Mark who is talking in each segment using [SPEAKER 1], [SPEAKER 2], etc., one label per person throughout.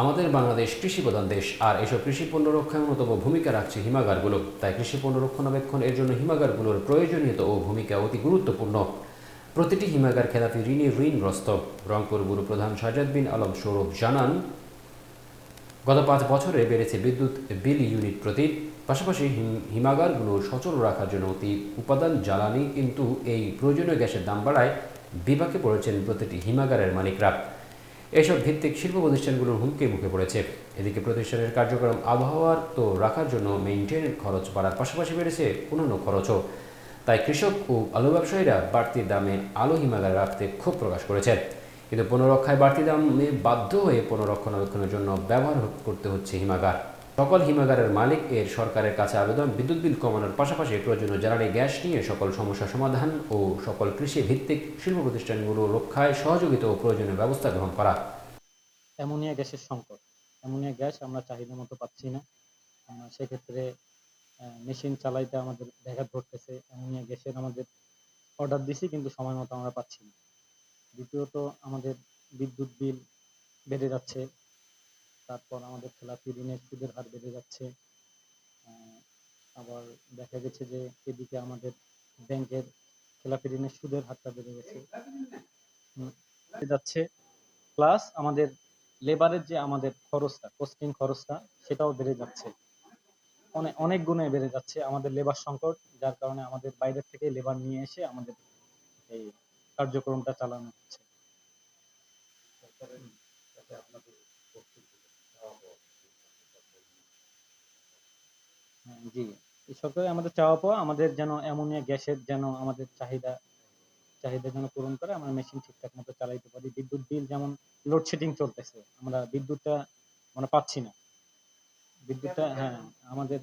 [SPEAKER 1] আমাদের বাংলাদেশ কৃষিপ্রধান দেশ, আর এসব কৃষি পণ্য রক্ষায় অন্যতম ভূমিকা রাখছে হিমাগারগুলো। তাই কৃষি পণ্য রক্ষণাবেক্ষণ এর জন্য হিমাগারগুলোর প্রয়োজনীয়তা ও ভূমিকা অতি গুরুত্বপূর্ণ। প্রতিটি হিমাগার খেলাপি ঋণে ঋণগ্রস্ত। রংপুর ব্যুরো প্রধান সাজ্জাদ বিন আলম সৌরভ জানান, গত 5 বছরে বেড়েছে বিদ্যুৎ বিল ইউনিট প্রতি। পাশাপাশি হিমাগারগুলো সচল রাখার জন্য অতি উপাদান জ্বালানি, কিন্তু এই প্রয়োজনীয় গ্যাসের দাম বাড়ায় বিপাকে পড়েছেন প্রতিটি হিমাগারের মালিকরা। এসব ভিত্তিক শিল্প প্রতিষ্ঠানগুলোর হুমকির মুখে পড়েছে। এদিকে প্রতিষ্ঠানের কার্যক্রম আবহাওয়ার তো রাখার জন্য মেইনটেনেন্স খরচ বাড়ার পাশাপাশি বেড়েছে অন্যান্য খরচও। তাই কৃষক ও আলু ব্যবসায়ীরা বাড়তি দামে আলু হিমাগারে রাখতে ক্ষোভ প্রকাশ করেছেন। কিন্তু পুনরক্ষায় বাড়তি দামে বাধ্য হয়ে পুনরক্ষণাবেক্ষণের জন্য ব্যবহার করতে হচ্ছে হিমাগার। সকল হিমাগারের মালিক এর সরকারের কাছে আবেদন, বিদ্যুৎ বিল কমানোর পাশাপাশি প্রয়োজনীয় জ্বালানি গ্যাস নিয়ে সকল সমস্যা সমাধান ও সকল কৃষি ভিত্তিক শিল্প প্রতিষ্ঠানগুলো রক্ষায় সহযোগিতা ও প্রয়োজনীয় ব্যবস্থা গ্রহণ করা।
[SPEAKER 2] অ্যামোনিয়া গ্যাসের সংকট। অ্যামোনিয়া গ্যাস আমরা চাহিদা মতো পাচ্ছি না। সেক্ষেত্রে মেশিন চালাইতে আমাদের ব্যাঘাত ঘটতেছে। অ্যামোনিয়া গ্যাসের আমাদের অর্ডার দিছি, কিন্তু সময় মতো আমরা পাচ্ছি না। দ্বিতীয়ত, আমাদের বিদ্যুৎ বিল বেড়ে যাচ্ছে। তারপর আমাদের খেলাপি ঋণের সুদের হার বেড়ে যাচ্ছে। আবার দেখা গেছে যে এদিকে আমাদের ব্যাংকের খেলাপি ঋণের সুদের হারটা বেড়ে গেছে, বেড়ে যাচ্ছে। প্লাস আমাদের লেবারের যে আমাদের খরচটা, কস্টিং খরচটা, সেটাও বেড়ে যাচ্ছে। অনেক অনেক গুণে বেড়ে যাচ্ছে আমাদের লেবার সংকট, যার কারণে আমাদের বাইরে থেকে লেবার নিয়ে এসে আমাদের এই কার্যক্রমটা চালানো হচ্ছে। হ্যাঁ, জি। এই সরকারে আমাদের চাওয়া পাওয়া, আমাদের যেন অ্যামোনিয়া গ্যাসের যেন আমাদের চাহিদা চাহিদা যেন পূরণ করে, আমরা মেশিন ঠিকঠাক মতো চালাইতে পারি। বিদ্যুৎ বিল যেমন লোডশেডিং চলতেছে, আমরা বিদ্যুৎটা মানে পাচ্ছি না। বিদ্যুৎটা, হ্যাঁ, আমাদের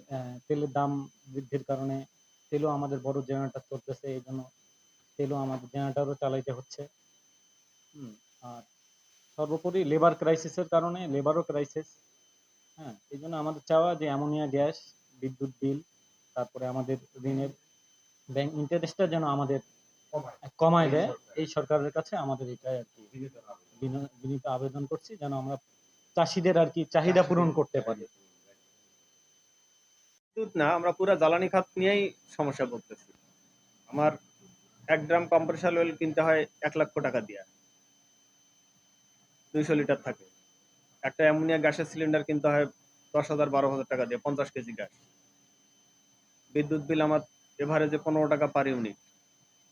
[SPEAKER 2] তেলের দাম বৃদ্ধির কারণে তেলও আমাদের বড় জেনারেটর চলতেছে, এই জন্য তেলও আমাদের জেনারেটরও চালাইতে হচ্ছে। হুম। আর সর্বোপরি লেবার ক্রাইসিসের কারণে লেবারও ক্রাইসিস। হ্যাঁ, এই জন্য আমাদের চাওয়া যে অ্যামোনিয়া গ্যাস, বিদ্যুৎ বিল, তারপরে আমাদের ঋণের ব্যাংক ইন্টারেস্টটা যেন আমাদের কমায় দেয়। এই সরকারের কাছে আমাদের এটাই আর কি বিনীত আবেদন করছি, যেন আমরা চাষিদের আর কি চাহিদা পূরণ করতে পারি।
[SPEAKER 3] বিদ্যুৎ না, আমরা পুরো জ্বালানি খাত নিয়েই সমস্যা ভুগতেছি। আমার 1 ড্রাম কম্প্রেসার অয়েল কিনতে হয় 1,00,000 টাকা দিয়ে, 200 লিটার থাকে। একটা অ্যামোনিয়া গ্যাসের সিলিন্ডার কিনতে হয় 10,000 12,000 টাকা দিয়ে, 50 কেজি গ্যাস। বিদ্যুৎ বিল আমার এভারেজে 15 টাকা পার ইউনিট।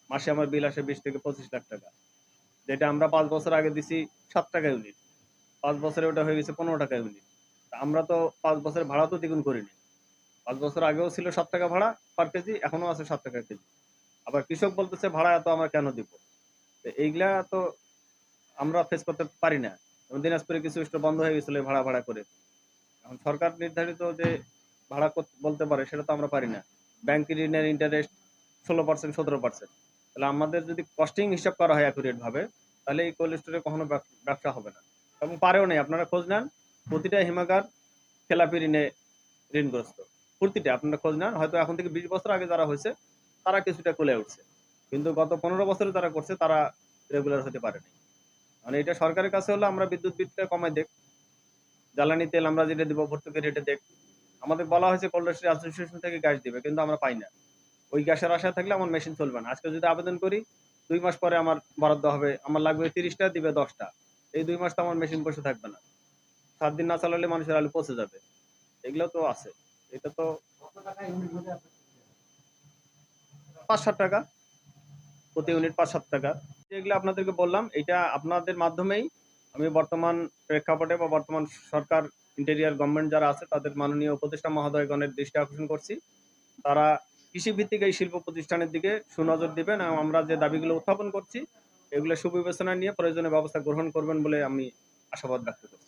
[SPEAKER 3] মাসে আমার বিল আসে 20 থেকে 25 লাখ টাকা, যেটা আমরা 5 বছর আগে দিছি 7 টাকা ইউনিট। 5 বছরে ওটা হয়ে গেছে 15 টাকা ইউনিট। আমরা তো 5 বছরের ভাড়া তো দ্বিগুণ করিনি। 5 বছর আগেও ছিল 7 টাকা ভাড়া পার কেজি, এখনো আছে 7 টাকা কেজি। আবার কৃষক বলতেছে ভাড়া এত আমরা কেন দিব? তো এইগুলা তো আমরা ফেস করতে পারি না। যেমন দিনাজপুরে কিছু স্টোর বন্ধ হয়ে গেছিল ভাড়া ভাড়া করে। এখন সরকার নির্ধারিত যে ভাড়া বলতে পারে, সেটা তো আমরা পারি না। ব্যাংক ঋণের ইন্টারেস্ট 16% 17%। তাহলে আমাদের যদি কস্টিং হিসাব করা হয় অ্যাকুরেট ভাবে, তাহলে এই কোল্ড স্টোরে কখনো ব্যবসা হবে না, এবং পারেও নাই। আপনারা খোঁজ নেন, প্রতিটা হিমাগার খেলাপি ঋণে ঋণগ্রস্ত। প্রতিটা আপনারা খোঁজ নেন, হয়তো এখন থেকে 20 বছর আগে যারা হয়েছে তারা কিছুটা খুলে উঠছে, কিন্তু গত 15 বছরে যারা করছে তারা রেগুলার হতে পারেনি। মানে এটা সরকারের কাছে হলো আমরা বিদ্যুৎ বিলটা কমাই দেখ, জ্বালানি তেল আমরা যেটা দিব ভর্তুকি রেটে দেখ। আমাদের বলা হয়েছে কোল্ড স্টোরেজ অ্যাসোসিয়েশন থেকে গ্যাস দিবে, কিন্তু আমরা পাই না। ওই গ্যাসের আশায় থাকলে আমার মেশিন চলবে না। আজকে যদি আবেদন করি, 2 মাস পরে আমার বরাদ্দ হবে, আমার লাগবে 30টা, দিবে 10টা। এই 2 মাস তো আমার মেশিন বসে থাকবে না। 7 দিন না চালালে মানুষের আলু পচে যাবে। এগুলো তো আছে। এটা তো 5-7 টাকা প্রতি ইউনিট, 5-7 টাকা। যেগুলো আপনাদেরকে বললাম, এটা আপনাদের মাধ্যমেই আমি বর্তমান প্রেক্ষাপটে বা বর্তমান সরকার, ইন্টেরিয়ার গভর্নমেন্ট যারা আছে, তাদের মাননীয় উপদেষ্টা মহোদয়গণের দৃষ্টি আকর্ষণ করছি। তারা কৃষিভিত্তিক এই শিল্প প্রতিষ্ঠানের দিকে সুনজর দিবেন, এবং আমরা যে দাবিগুলো উত্থাপন করছি এগুলো সুবিবেচনায় নিয়ে প্রয়োজনীয় ব্যবস্থা গ্রহণ করবেন বলে আমি আশাবাদ ব্যক্ত করছি।